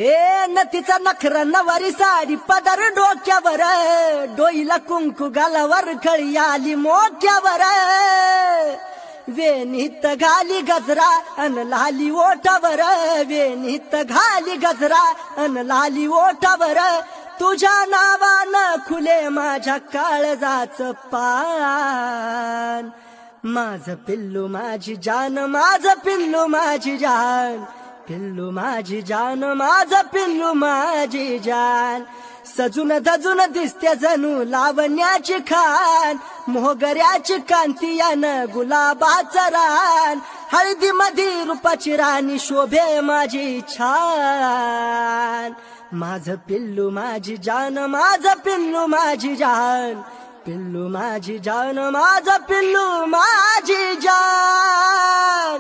ए नतीचा नखरा नवारी साडी पदर डोक्यावर, डोईला कुंकू गालावर खळी आली मोक्यावर, वेणीत घाली गजरा अन लाली ओठावर, वेणीत घाली गजरा अन लाली ओठावर, तुझ्या नावानं खुले माझ्या काळजाचं पान, माझं पिल्लू माझी जान, माझं पिल्लू माझी जान, पिल्लू माझी जान, माझं पिल्लू माझी जान, सजून धजून दिसते जणू लावण्याची खान, मोगऱ्याची कांती यानं गुलाबाचं रान, हळदी मधी रूपाची राणी शोभे माझी छान, माझं पिल्लू माझी जान, माझं पिल्लू माझी जान, पिल्लू माझी जान, माझं पिल्लू माझी जान.